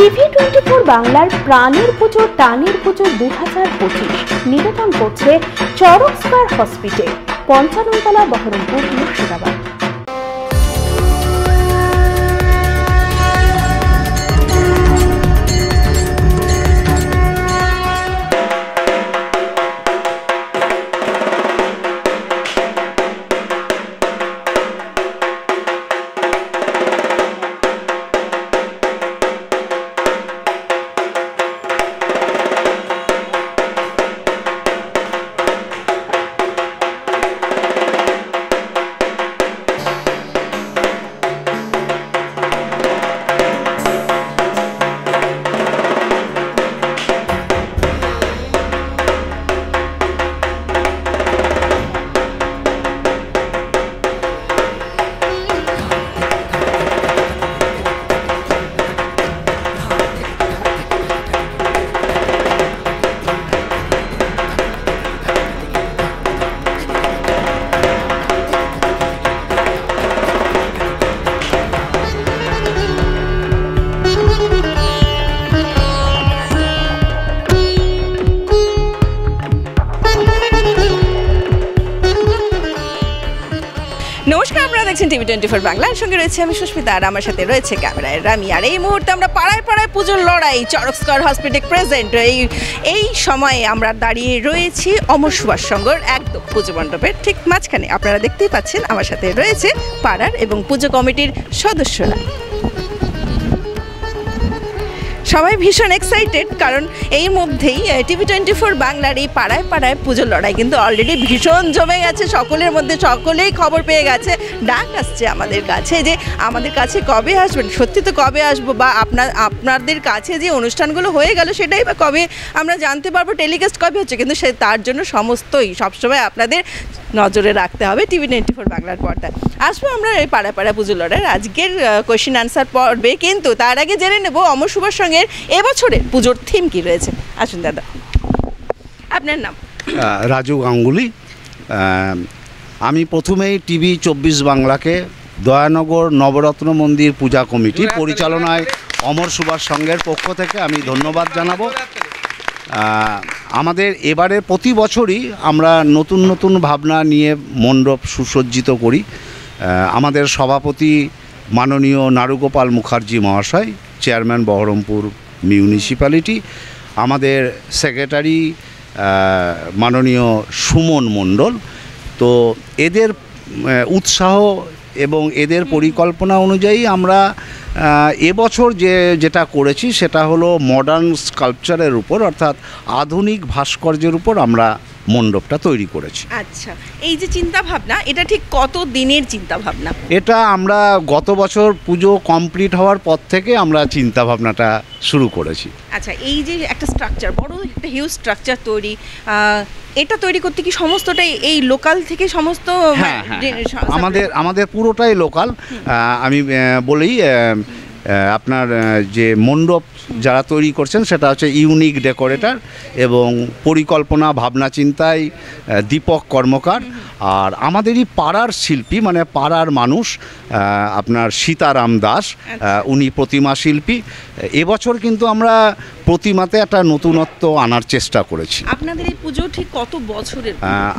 TV24 বাংলার প্রাণের পুজো টানের পুজো 2025 নিবেদন করছে চরক স্কয়ার হসপিটাল, 55 তলা, বহরমপুর, মুর্শিদাবাদ। নমস্কার, আপনারা দেখছেন TV24 বাংলার সঙ্গে রয়েছে আমি সুস্মিতা, আর আমার সাথে রয়েছে ক্যামেরায় রামি। আর এই মুহূর্তে আমরা পাড়ায় পাড়ায় পুজোর লড়াই চরক স্কয়ার হসপিটাল প্রেজেন্ট। এই সময়ে আমরা দাঁড়িয়ে রয়েছি অমর সুভাষ সংঘর একদম পুজো মণ্ডপের ঠিক মাঝখানে। আপনারা দেখতেই পাচ্ছেন আমার সাথে রয়েছে পাড়ার এবং পুজো কমিটির সদস্যরা। সবাই ভীষণ এক্সাইটেড, কারণ এই মধ্যেই TV24 বাংলার এই পাড়ায় পাড়ায় পুজোর লড়াই কিন্তু অলরেডি ভীষণ জমে গেছে। সকলের মধ্যে সকলেই খবর পেয়ে গেছে, ডাক আসছে আমাদের কাছে যে আমাদের কাছে কবে আসবেন। সত্যি তো কবে আসবো, বা আপনাদের কাছে যে অনুষ্ঠানগুলো হয়ে গেল সেটাই বা কবে আমরা জানতে পারবো, টেলিকাস্ট কবে হচ্ছে। কিন্তু তার জন্য সমস্তই সবসময় আপনাদের নজরে রাখতে হবে TV24 বাংলার পর্দায়। আসবো আমরা এই পাড়া পাড়া পুজো লড়াই আজকের কোয়েশ্চেন আনসার পর্বে, কিন্তু তার আগে জেনে নেব অমর সুভাষ সঙ্গের এবছরের পুজোর থিম কি রয়েছে। আসুন দাদা, আপনার নাম? রাজু গাঙ্গুলি। আমি প্রথমেই TV24 বাংলাকে দয়ানগর নবরত্ন মন্দির পূজা কমিটি পরিচালনায় অমর সুভাষ সংঘের পক্ষ থেকে আমি ধন্যবাদ জানাবো। আমাদের এবারে প্রতি বছরই আমরা নতুন নতুন ভাবনা নিয়ে মণ্ডপ সুসজ্জিত করি। আমাদের সভাপতি মাননীয় নারুগোপাল মুখার্জি মহাশয়, চেয়ারম্যান বহরমপুর মিউনিসিপ্যালিটি, আমাদের সেক্রেটারি মাননীয় সুমন মণ্ডল। তো এদের উৎসাহ এবং এদের পরিকল্পনা অনুযায়ী আমরা এবছর যেটা করেছি সেটা হলো মডার্ন স্কাল্পচারের উপর, অর্থাৎ আধুনিক ভাস্কর্যের উপর আমরা মণ্ডপটা তৈরি করেছি। আচ্ছা, এই যে চিন্তা ভাবনা, এটা ঠিক কত দিনের চিন্তা ভাবনা? এটা আমরা গত বছর পুজো কমপ্লিট হওয়ার পর থেকে আমরা চিন্তা ভাবনাটা শুরু করেছি। আচ্ছা, এই যে একটা স্ট্রাকচার, বড় একটা হিউজ স্ট্রাকচার তৈরি, এটা তৈরি করতে কি সমস্তটাই এই লোকাল থেকে সমস্ত? হ্যাঁ, আমাদের পুরোটাই লোকাল। আমি বলি আপনার যে মণ্ডপ যারা তৈরি করছেন সেটা হচ্ছে ইউনিক ডেকোরেটর এবং পরিকল্পনা ভাবনা চিন্তায় দীপক কর্মকার। আর আমাদেরই পাড়ার শিল্পী, মানে পাড়ার মানুষ, আপনার সীতারাম দাস, উনি প্রতিমা শিল্পী। এবছর কিন্তু আমরা প্রতিমাতে একটা নতুনত্ব আনার চেষ্টা করেছি। আপনাদের এই পুজো ঠিক কত বছরের?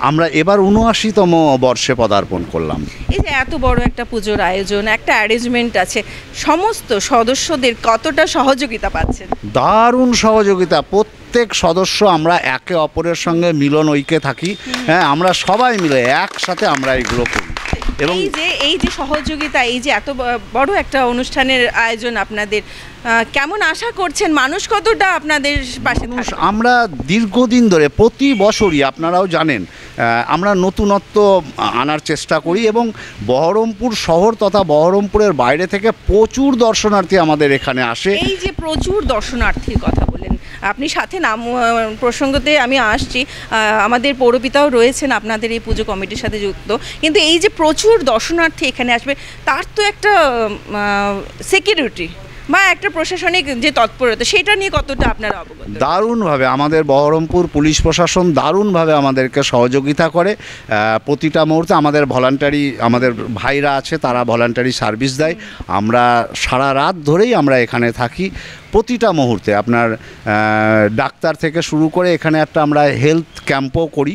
আমরা এবার 79তম বর্ষে পদার্পণ করলাম। এই যে এত বড় একটা পুজোর আয়োজন, একটা অ্যারেঞ্জমেন্ট আছে, সমস্ত সদস্যদের কতটা সহযোগিতা পাচ্ছেন? দারুণ সহযোগিতা। প্রত্যেক সদস্য আমরা একে অপরের সঙ্গে মিলন ঐক্যে থাকি। হ্যাঁ, আমরা সবাই মিলে একসাথে আমরা এগুলো করি। এবং এই যে সহযোগিতা, এই যে এত বড় একটা অনুষ্ঠানের আয়োজন আপনাদের, কেমন আশা করছেন মানুষ কতটা আপনাদের পাশে? আমরা দীর্ঘদিন ধরে প্রতি বছরই, আপনারাও জানেন, আমরা নতুনত্ব আনার চেষ্টা করি এবং বহরমপুর শহর তথা বহরমপুরের বাইরে থেকে প্রচুর দর্শনার্থী আমাদের এখানে আসে। এই যে প্রচুর দর্শনার্থীর কথা বলেন আপনি, সাথে নাম প্রসঙ্গতে আমি আসছি, আমাদের পৌরপিতাও রয়েছেন আপনাদের এই পুজো কমিটির সাথে যুক্ত। কিন্তু এই যে প্রচুর দর্শনার্থী এখানে আসবে, তার তো একটা সিকিউরিটি বা একটা প্রশাসনিক যে তৎপরতা সেটা নিয়ে কতটা আপনারা অবগত? দারুণভাবে আমাদের বহরমপুর পুলিশ প্রশাসন দারুণভাবে আমাদেরকে সহযোগিতা করে প্রতিটা মুহূর্তে। আমাদের ভলান্টারি, আমাদের ভাইরা আছে, তারা ভলান্টারি সার্ভিস দেয়। আমরা সারা রাত ধরেই আমরা এখানে থাকি প্রতিটা মুহূর্তে। আপনার ডাক্তার থেকে শুরু করে এখানে একটা আমরা হেলথ ক্যাম্পও করি।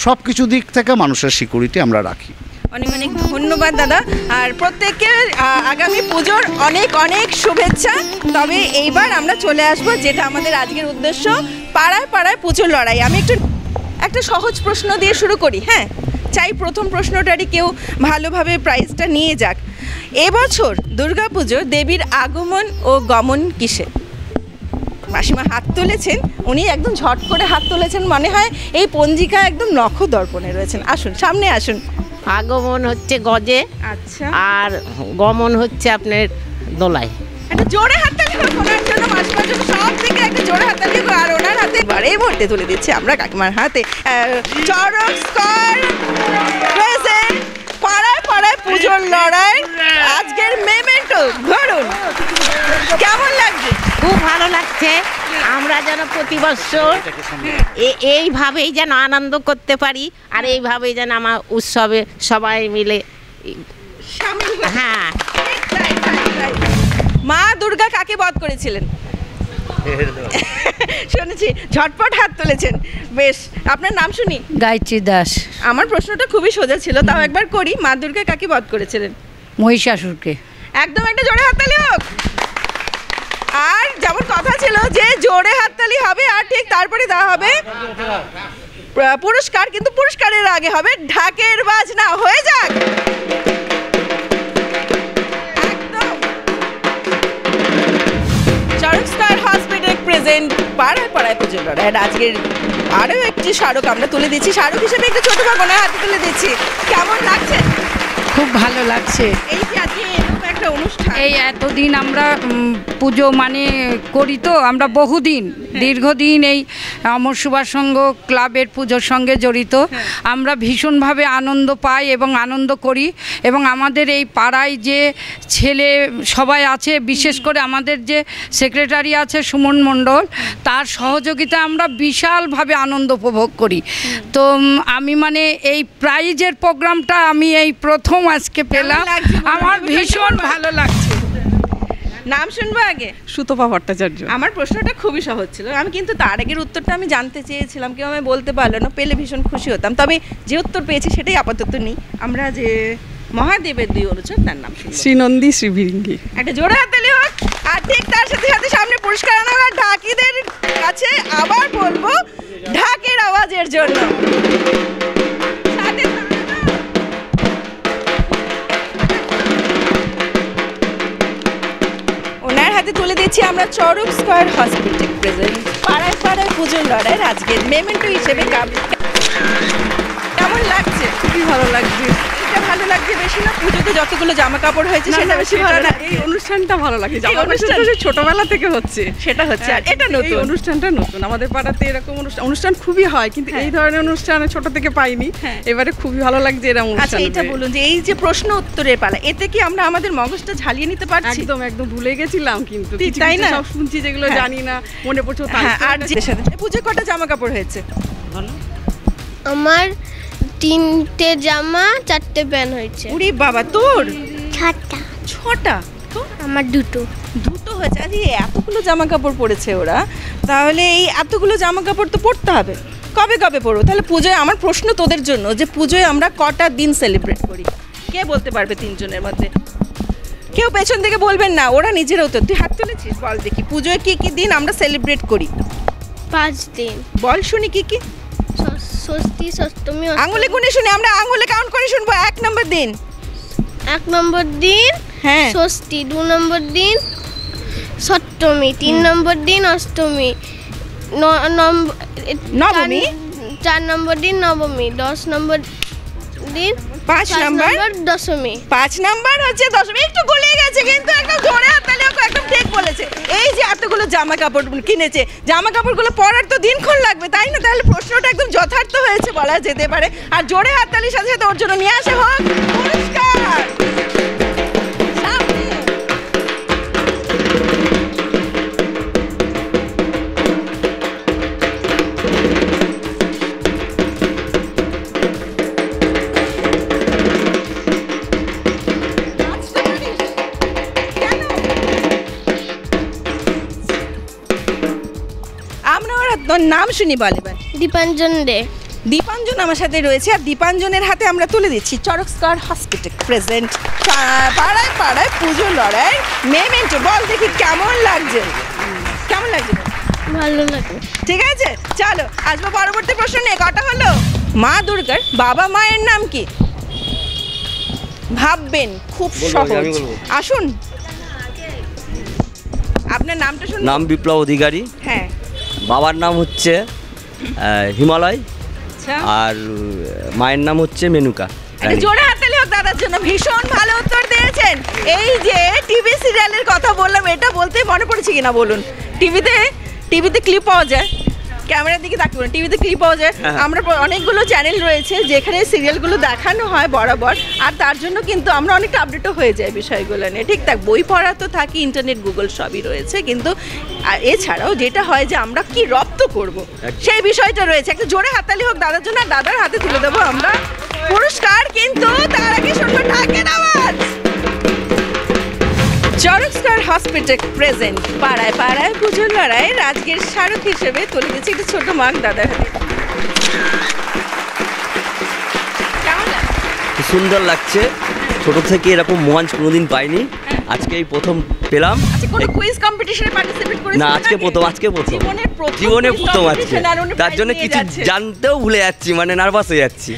সব কিছু দিক থেকে মানুষের সিকিউরিটি আমরা রাখি। অনেক অনেক ধন্যবাদ দাদা, আর প্রত্যেককে আগামী পুজোর অনেক অনেক শুভেচ্ছা। তবে এইবার আমরা চলে আসব যেটা আমাদের আজকের উদ্দেশ্য, পাড়ায় পাড়ায় পুজোর লড়াই। আমি একটা সহজ প্রশ্ন দিয়ে শুরু করি। হ্যাঁ, চাই প্রথম প্রশ্নটারই কেউ ভালোভাবে প্রাইজটা নিয়ে যাক। এবছর দুর্গাপুজো দেবীর আগমন ও গমন কিসে? মাসিমা হাত তুলেছেন, উনি একদম ঝট করে হাত তুলেছেন, মনে হয় এই পঞ্জিকা একদম নখ দর্পণে রয়েছেন। আসুন, সামনে আসুন। আগমন হচ্ছে গজে, আচ্ছা, আর গমন হচ্ছে আপনার দোলায়। একটা জোরে হাততালি হোক ওনার জন্য, মাসিমার জন্য সব থেকে একটা জোরে হাততালি হোক। আর ওনার হাতে এই মুহূর্তে তুলে দিচ্ছি আমরা কাকিমার হাতে চড়ক স্কয়ার প্রেজেন্ট পাড়ায় পাড়ায় পুজোর লড়াই আজকের মেমেন্টো। ধরুন, কেমন লাগছে? খুব ভালো লাগছে। আমরা যেন প্রতি বছর এইভাবেই যেন আনন্দ করতে পারি, আর এইভাবেই যেন আমার উৎসবে সবাই মিলে। হ্যাঁ, মা দুর্গা কাকে বধ করেছিলেন? শুনেছি ঝটপট হাত তুলেছেন। বেশ, আপনার নাম শুনি। গায়ত্রী দাস। আমার প্রশ্নটা খুবই সোজা ছিল, তাও একবার করি। মা দুর্গা কাকে বধ করেছিলেন? মহিষাসুরকে। একদম একটা জোরে হাততালি হোক। আর যেমন কথা ছিল যে জোরে হাততালি হবে, আর ঠিক তারপরে দেওয়া হবে পুরস্কার, কিন্তু পুরস্কারের আগে হবে ঢাকের বাজনা। হয়ে যাক একদম। চড়ক স্কয়ার হসপিটাল প্রেজেন্ট পাড়ায় পাড়ায় পুজোর লড়াই। আজকের আরও একটি স্মারক আমরা তুলে দিচ্ছি, স্মারক হিসেবে একটা ছোট ভাগনা হাতে তুলে দিচ্ছি। কেমন লাগছে? খুব ভালো লাগছে। এই যে আজকে এরকম একটা অনুষ্ঠান, এই এতদিন আমরা পুজো মানে করি, তো আমরা বহুদিন দীর্ঘদিন এই অমর সুভাষ সংঘ ক্লাবের পুজোর সঙ্গে জড়িত। আমরা ভীষণভাবে আনন্দ পাই এবং আনন্দ করি, এবং আমাদের এই পাড়ায় যে ছেলে সবাই আছে, বিশেষ করে আমাদের যে সেক্রেটারি আছে সুমন মণ্ডল, তার সহযোগিতা আমরা বিশালভাবে আনন্দ উপভোগ করি। তো আমি মানে এই প্রাইজের প্রোগ্রামটা আমি এই প্রথম আজকে পেলাম, আমার ভীষণ ভালো লাগছে। নাম শুনবো আগে? সুতপা ভট্টাচার্য। আমার প্রশ্নটা খুবই সহজ ছিল, আমি কিন্তু তার আগের উত্তরটা আমি জানতে চেয়েছিলাম, কেউ আমি বলতে পারলো না, পেলে ভীষণ খুশি হতাম। তবে যে উত্তর পেয়েছি সেটাই আপাতত নেই। আমরা যে মহাদেবের দুই অনুচর, তার নাম শ্রীনন্দী শ্রীভিঙ্গি। একটা জোরে হাততালি হোক। আর ঠিক তার সাথে সাথে সামনে পুরস্কার আনা হয় ঢাকিদের কাছে। আবার বলবো ঢাকের আওয়াজের জন্য। ওনার হাতে তুলে দিচ্ছি আমরা চড়ক স্কয়ার হসপিটাল প্রেজেন্ট পাড়ায় পাড়ায় পুজোর লড়াই আজকের মেমেন্টো হিসেবে কাপ। কেমন লাগছে? খুবই ভালো লাগছে। এটা ভালো লাগছে বেশি না পুজোতে যতগুলো জামা কাপড় হয়েছে সেটা বেশি ভালো না? এই অনুষ্ঠানটা ভালো লাগে। জামা অনুষ্ঠানটা ছোটবেলা থেকে হচ্ছে, সেটা হচ্ছে, আর এটা নতুন। এই অনুষ্ঠানটা নতুন। আমাদের পাড়াতে এরকম অনুষ্ঠান খুবই হয়, কিন্তু এই ধরনের অনুষ্ঠান ছোট থেকে পাইনি। এবারে খুবই ভালো লাগছে এরকম অনুষ্ঠান। আচ্ছা, এটা বলুন যে এই যে প্রশ্ন উত্তরের পালা, এতে কি আমরা আমাদের মগজটা ঝালিয়ে নিতে পারছি? একদম একদম ভুলে গেছিলাম, কিন্তু তাই না? সব শুনছি যেগুলো জানি না, মনে পড়ছে। আর পুজো কটা জামা কাপড় হয়েছে? আমার 3টে জামা 4টে প্যান্ট হয়েছে। উরি বাবা, তোর 6টা। তো আমার 2টো হয়েছে। আজ এতগুলো জামা কাপড় পরেছে ওরা, তাহলে এই এতগুলো জামা কাপড় তো পরতে হবে। কবে কবে পরবো তাহলে পুজোয়? আমার প্রশ্ন তোদের জন্য যে পুজোয় আমরা কটা দিন সেলিব্রেট করি, কে বলতে পারবে? 3 জনের মধ্যে কেউ পেছন থেকে বলবেন না, ওরা নিজেরাও তো। তুই হাত তুলেছিস, বল দেখি পুজোয় কি কি দিন আমরা সেলিব্রেট করি? 5 দিন। বল শুনি কি কি। ষষ্ঠী, সপ্তমী, আঙুলে গুনে শুনি, আমরা আঙুলে কাউন্ট করে শুনবো। 1 নম্বর দিন 1 নম্বর দিন হ্যাঁ ষষ্ঠী, 2 নম্বর দিন সপ্তমী, 3 নম্বর দিন অষ্টমী, নবমী, 4 নম্বর দিন নবমী, 10 নম্বর দিন 5 নম্বর দশমী। 5 নম্বর হচ্ছে দশমী। একটু গুলিয়ে গেছে কিন্তু একদম জোরে হাততালি হোক, একদম ঠিক বলেছে। এই যে এতগুলো জামা কাপড় কিনেছে, জামা কাপড়গুলো পরার তো দিনক্ষণ লাগবে, তাই না? তাহলে প্রশ্নটা একদম যথার্থ হয়েছে বলা যেতে পারে। আর জোরে হাততালির সাথে সাথে ওর জন্য নিয়ে আসা হোক পুরস্কার। তোর নাম শুনি বল এবার। দীপাঞ্জন দে। দীপাঞ্জন আমার সাথে রয়েছে, আর দীপাঞ্জনের হাতে আমরা তুলে দিচ্ছি চড়ক স্কয়ার হসপিটাল প্রেজেন্ট পাড়ায় পাড়ায় পুজো লড়াই মেমেন্টো। বল দেখি কেমন লাগছে, কেমন লাগছে? ভালো লাগে। ঠিক আছে, চলো আসবো পরবর্তী প্রশ্ন নিয়ে। কটা হলো? মা দুর্গার বাবা মায়ের নাম কি? ভাববেন, খুব সহজ। আসুন, আপনার নামটা শুনুন। নাম বিপ্লব অধিকারী। হ্যাঁ। বাবার নাম হচ্ছে হিমালয়, আচ্ছা। আর মায়ের নাম হচ্ছে মেনুকা। একটা জোরে হাততালি হোক দাদার জন্য, ভীষণ ভালো উত্তর দিয়েছেন। এই যে টিভি সিরিয়ালের কথা বললাম, এটা বলতে মনে পড়েছে কিনা বলুন? টিভিতে ক্লিপ পাওয়া যায়, ক্যামেরার দিকে তাকিয়ে বলুন, টিভিতে ক্লিপ পাওয়া যায়। আমরা অনেকগুলো চ্যানেল রয়েছে যেখানে সিরিয়ালগুলো দেখানো হয় বরাবর, আর তার জন্য কিন্তু আমরা অনেকটা আপডেটও হয়ে যায় বিষয়গুলো নিয়ে। ঠিক তাক, বই পড়া তো থাকি, ইন্টারনেট গুগল সবই রয়েছে, কিন্তু এছাড়াও যেটা হয় যে আমরা কি রপ্ত করব সেই বিষয়টা রয়েছে। একটা জোরে হাততালি হোক দাদার জন্য, আর দাদার হাতে তুলে দেবো আমরা পুরস্কার, কিন্তু তার আগে শুনবো ঢাকের আওয়াজ। চড়ক স্কয়ার হসপিটাল প্রেজেন্ট পাড়ায় পাড়ায় পুজোর লড়াই রাজগীর স্মারক হিসেবে তুলে দিচ্ছে একটা ছোট মাগ দাদার হাতে। কেমন লাগছে? খুব সুন্দর লাগছে, ছোট থেকে এরকম মঞ্চ কোনোদিন পাইনি, আজকে এই প্রথম পেলাম। আচ্ছা, কোনো কুইজ কম্পিটিশনে পার্টিসিপেট করেছেন? না, আজকে প্রথম জীবনের প্রথম আজকে, তার জন্য কিছু জানতেও ভুলে যাচ্ছি, মানে নার্ভাস হয়ে যাচ্ছি।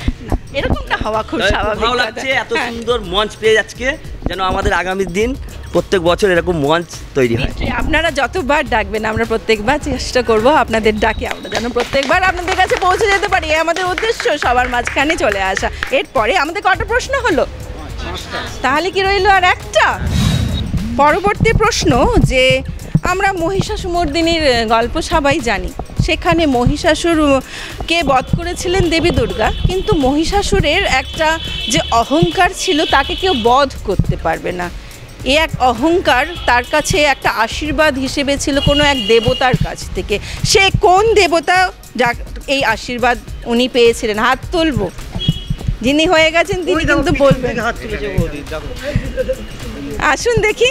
এরকমটা হওয়া খুব স্বাভাবিক। ভালো লাগছে, এত সুন্দর মঞ্চ পেয়ে আজকে, যেন আমাদের আগামী দিন প্রত্যেক বছর এরকম মঞ্চ তৈরি হয়। আপনারা যতবার ডাকবেন আমরা প্রত্যেকবার চেষ্টা করব আপনাদের ডাকে আমরা যেন প্রত্যেকবার আপনাদের কাছে পৌঁছে যেতে পারি, আমাদের উদ্দেশ্য সবার মাঝখানে চলে আসা। এরপরে আমাদের কটা প্রশ্ন হলো, তাহলে কি রইল আর একটা? পরবর্তী প্রশ্ন যে আমরা মহিষাসুমর্দিনীর গল্প সবাই জানি, সেখানে মহিষাসুরকে বধ করেছিলেন দেবী দুর্গা, কিন্তু মহিষাসুরের একটা যে অহংকার ছিল তাকে কেউ বধ করতে পারবে না। এই এক অহংকার তার কাছে একটা আশীর্বাদ হিসেবে ছিল কোনো এক দেবতার কাছ থেকে। সে কোন দেবতা যা এই আশীর্বাদ উনি পেয়েছিলেন? হাত তুলবো, যিনি হয়ে গেছেন তিনি কিন্তু বলবেন। আসুন দেখি।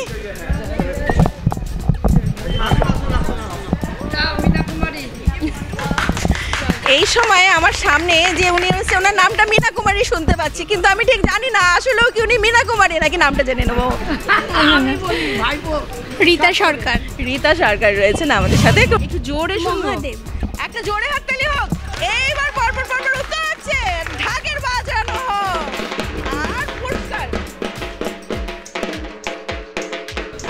এই সময়ে আমার সামনে যে উনি রয়েছে, ওনার নামটা মীনা কুমারী শুনতে পাচ্ছি, কিন্তু আমি ঠিক জানি না আসলেও কি উনি মীনা কুমারী নাকি, নামটা জেনে নেবো। রীতা সরকার। রীতা সরকার রয়েছেন আমাদের সাথে, একটু জোরে শুনবো, একটা জোরে হাততালি হোক। এইবার পরপর উত্তর হচ্ছে, ঢাকের বাজানো হোক, আর পুরস্কার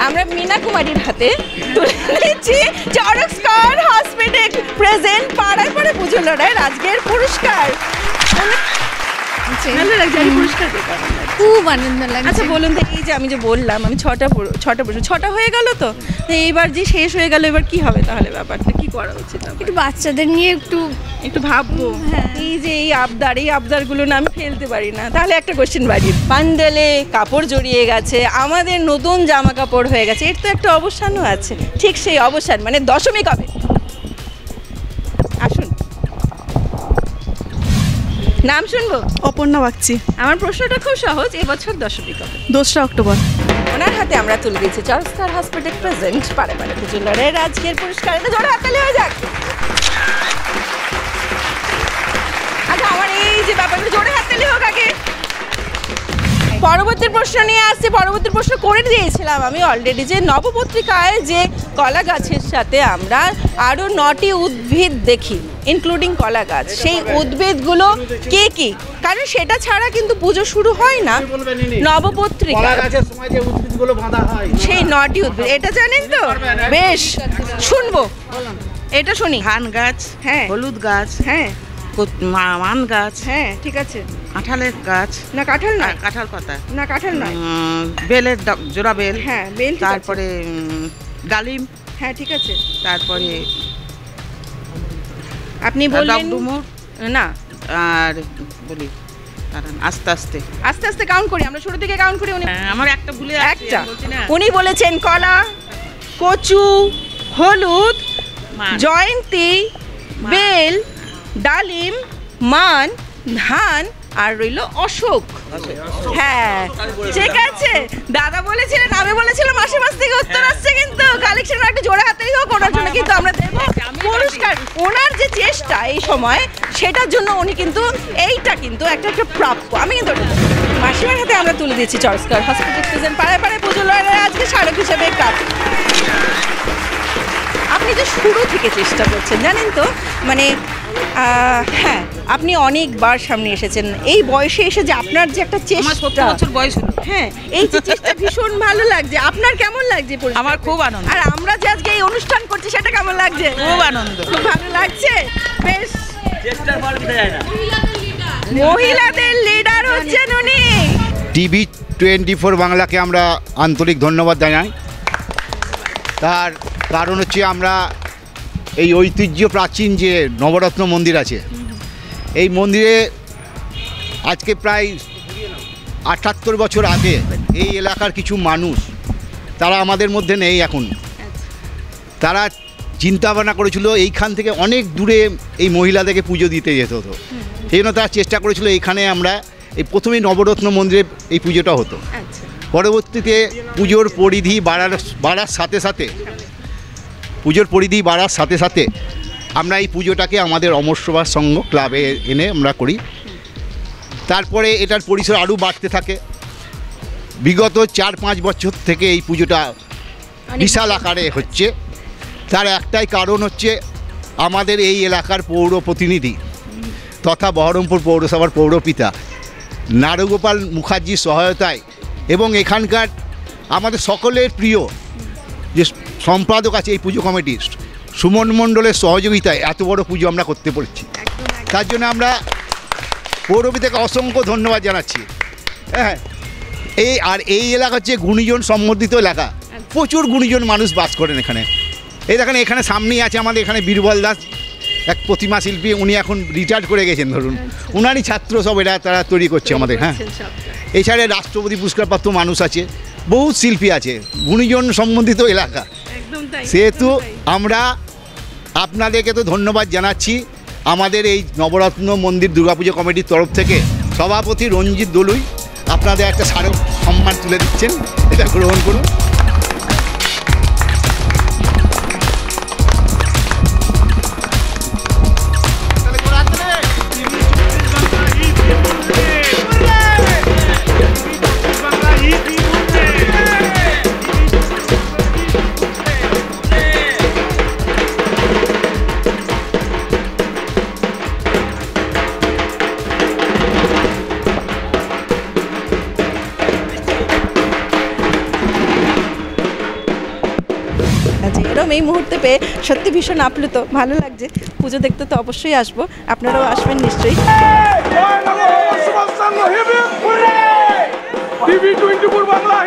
আমরা মীনা কুমারীর হাতে তুলে দিচ্ছি চড়ক স্কয়ার হসপিটাল প্রেজেন্ট পাড়ায় পাড়ায় পুজো লড়াই রাজগীর পুরস্কার। ভালো লাগছে, আমি পুরস্কার পেলাম, খুব আনন্দ লাগছে। আচ্ছা বলুন তো, এই যে আমি যে বললাম আমি ছটা হয়ে গেল, তো এইবার যে শেষ হয়ে গেল, এবার কি হবে তাহলে? ব্যাপারটা কি করা উচিত? একটু বাচ্চাদের নিয়ে একটু ভাববো। এই যে এই আবদারগুলো না আমি ফেলতে পারি না। তাহলে একটা কোশ্চেন বাড়ি, প্যান্ডেলে কাপড় জড়িয়ে গেছে, আমাদের নতুন জামা কাপড় হয়ে গেছে, এর তো একটা অবসানও আছে। ঠিক সেই অবসান মানে দশমী কবে? আসুন, নাম শুনবো। অপর্ণা বাগচি। আমার প্রশ্নটা খুব সহজ, এবছর দশমী কবে? 2রা অক্টোবর। ওনার হাতে আমরা তুলে দিয়েছি চড়ক স্কয়ার হসপিটাল প্রেজেন্ট পাড়ায় পাড়ায় পুজো লড়াই রাজগীর পুরস্কার। এটা জোরে হাততালি হয়ে যাক। আচ্ছা, আমার এই যে ব্যাপারটা জোরে হাততালি হোক আগে। পরবর্তী প্রশ্ন নিয়ে আসছি। পরবর্তী প্রশ্ন করে দিয়েছিলাম আমি অলরেডি, যে নবপত্রিকায় যে কলা গাছের সাথে আমরা আরও 9টি উদ্ভিদ দেখি, ইনক্লুডিং কলা গাছ, সেই উদ্ভিদগুলো কে কি? কারণ সেটা ছাড়া কিন্তু পুজো শুরু হয় না। নবপত্রিকা সেই 9টি উদ্ভিদ, এটা জানেন তো? বেশ, শুনবো, এটা শুনি। ধান গাছ, হ্যাঁ। হলুদ গাছ, হ্যাঁ। মান গাছ, হ্যাঁ ঠিক আছে। কাঁঠালের গাছ, না কাঁঠাল নয়, কাঁঠাল পাতা, না কাঁঠাল নয়, বেলের জোড়া বেল, হ্যাঁ বেল, তারপরে ডালিম, হ্যাঁ ঠিক আছে, তারপরে আপনি বললেন না, আর বলি আস্তে আস্তে আস্তে আস্তে কাউন্ট করি, আমরা শুরু থেকে কাউন্ট করি। উনি আমার একটা ভুলে একটা, উনি বলেছেন কলা, কচু, হলুদ, জয়ন্তী, বেল, ডালিম, মান, ধান, আর রইল অশোক। হ্যাঁ ঠিক আছে, দাদা বলেছিলেন, আমি বলেছিলাম আশেপাশ থেকে উত্তর আসছে, কিন্তু কালেকশন একটা জোড়া হাতেই হোক ওনার জন্য কিন্তু আমরা দেবো পুরস্কার। ওনার যে চেষ্টা এই সময়, সেটার জন্য উনি কিন্তু এইটা কিন্তু একটা প্রাপ্য। আমি কিন্তু মাসিমার হাতে আমরা তুলে দিচ্ছি চরস্কার হসপিটাল প্রেজেন্ট পাড়ায় পাড়ায় পুজো লড়াই আজকে স্মারক হিসেবে কাজ। আপনি যে শুরু থেকে চেষ্টা করছেন জানেন তো, মানে হ্যাঁ আপনি অনেকবার সামনে এসেছেন, এই বয়সে এসে যে আপনার যে একটা চেষ্টা, বয়স হ্যাঁ এই যে চেষ্টা ভীষণ ভালো লাগছে। আপনার কেমন লাগছে? আমার খুব আনন্দ। আর আমরা যে আজকে এই অনুষ্ঠান করছি সেটা কেমন লাগছে? খুব আনন্দ, খুব ভালো লাগছে। বেশ, মহিলাদের লিডার হচ্ছেন উনি। TV24 বাংলাকে আমরা আন্তরিক ধন্যবাদ জানাই। তার কারণ হচ্ছে আমরা এই ঐতিহ্য প্রাচীন যে নবরত্ন মন্দির আছে, এই মন্দিরে আজকে প্রায় ৭৮ বছর আগে এই এলাকার কিছু মানুষ, তারা আমাদের মধ্যে নেই এখন, তারা চিন্তা ভাবনা করেছিল এইখান থেকে অনেক দূরে এই মহিলাদেরকে পুজো দিতে যেতে হতো। সেই জন্য তারা চেষ্টা করেছিল এইখানে আমরা এই প্রথমেই নবরত্ন মন্দিরে এই পুজোটা হতো। পরবর্তীতে পুজোর পরিধি বাড়ার সাথে সাথে আমরা এই পুজোটাকে আমাদের অমর সভা সংঘ ক্লাবে এনে আমরা করি। তারপরে এটার পরিসর আরও বাড়তে থাকে। বিগত ৪-৫ বছর থেকে এই পুজোটা বিশাল আকারে হচ্ছে। তার একটাই কারণ হচ্ছে আমাদের এই এলাকার পৌর প্রতিনিধি তথা বহরমপুর পৌরসভার পৌরপিতা নারুগোপাল মুখার্জির সহায়তায় এবং এখানকার আমাদের সকলের প্রিয় যে সম্পাদক আছে এই পুজো কমিটির সুমন মণ্ডলের সহযোগিতায় এত বড় পুজো আমরা করতে পেরেছি। তার জন্য আমরা পৌরপিতাকে অসংখ্য ধন্যবাদ জানাচ্ছি। হ্যাঁ, এই এলাকা হচ্ছে গুণীজন সম্বর্ধিত এলাকা, প্রচুর গুণীজন মানুষ বাস করেন এখানে। এই দেখেন এখানে সামনেই আছে আমাদের এখানে বীরবল দাস, এক প্রতিমা শিল্পী, উনি এখন রিটায়ার্ড করে গেছেন ধরুন, উনারই ছাত্র সব এরা তারা তৈরি করছে আমাদের। হ্যাঁ, এছাড়া রাষ্ট্রপতি পুরস্কারপ্রাপ্ত মানুষ আছে, বহু শিল্পী আছে, গুণীজন সম্বন্ধিত এলাকা। সেহেতু আমরা আপনাদেরকে তো ধন্যবাদ জানাচ্ছি। আমাদের এই নবরত্ন মন্দির দুর্গাপুজো কমিটির তরফ থেকে সভাপতি রঞ্জিত দলুই আপনাদের একটা স্মারক সম্মান তুলে দিচ্ছেন, এটা গ্রহণ করুন। এই মুহূর্তে পেয়ে সত্যি ভীষণ আপ্লুত, ভালো লাগছে। পুজো দেখতে তো অবশ্যই আসবো, আপনারাও আসবেন নিশ্চয়ই। TV24 বাংলা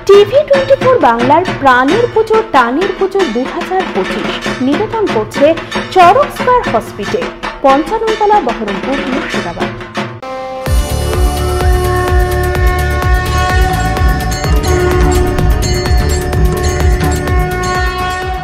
TV24 বাংলার প্রাণের পুজো টানের পুজো 2025 নিবেদন করছে চরক স্কয়ার হসপিটাল, 55 তলা, বহরমপুর, মুর্শিদাবাদ।